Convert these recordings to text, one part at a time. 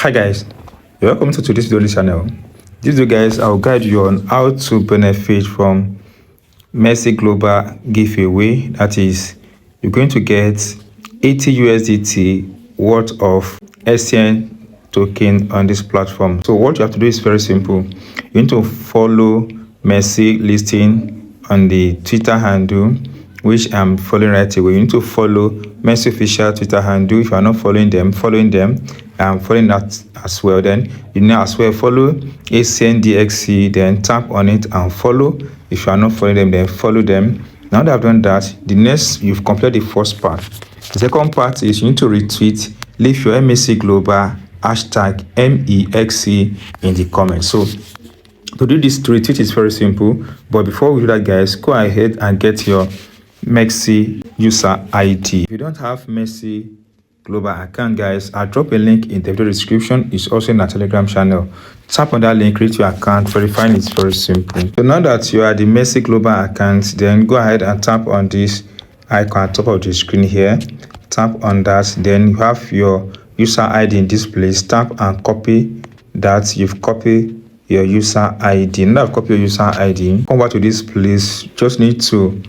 Hi guys, welcome to today's video on this channel. This video guys, I'll guide you on how to benefit from MEXC Global giveaway. That is, you're going to get 80 USDT worth of SCN token on this platform. So what you have to do is very simple. You need to follow MEXC listing on the Twitter handle, which I'm following right away. You need to follow MEXC official Twitter handle. If you are not following them, I'm following that as well. Then you need as well follow ACNDXC, then tap on it and follow. If you are not following them, then follow them. Now that I've done that, the next, you've completed the first part. The second part is you need to retweet, leave your MEXC Global hashtag MEXC in the comments. So to do this, to retweet is very simple. But before we do that, guys, go ahead and get your MEXC user ID. If you don't have MEXC Global account, guys, I'll drop a link in the video description. It's also in our Telegram channel. Tap on that link, create your account. Verifying is very simple. So now that you are the MEXC Global account, then go ahead and tap on this icon at top of the screen here. Tap on that, then you have your user ID in this place. Tap and copy that. You've copied your user ID. Now I've copied your user ID. Come back to this place. Just need to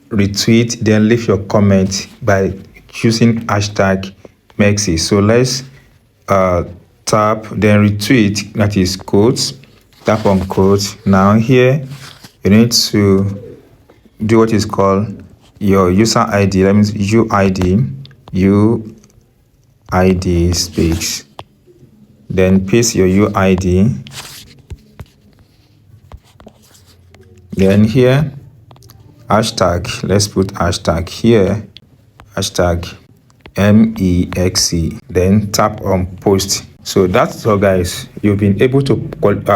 retweet, then leave your comment by choosing hashtag MEXC. So let's tap, then retweet, that is quotes. Tap on quotes. Now here you need to do what is called your user ID. That means UID space, then paste your UID, then here hashtag, let's put hashtag here, hashtag MEXC, then tap on post. So that's all, guys. You've been able to put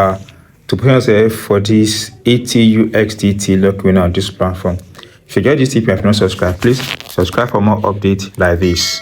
yourself for this 80 USDT luck winner on this platform. If you enjoyed this tip and have not subscribed, please subscribe for more updates like this.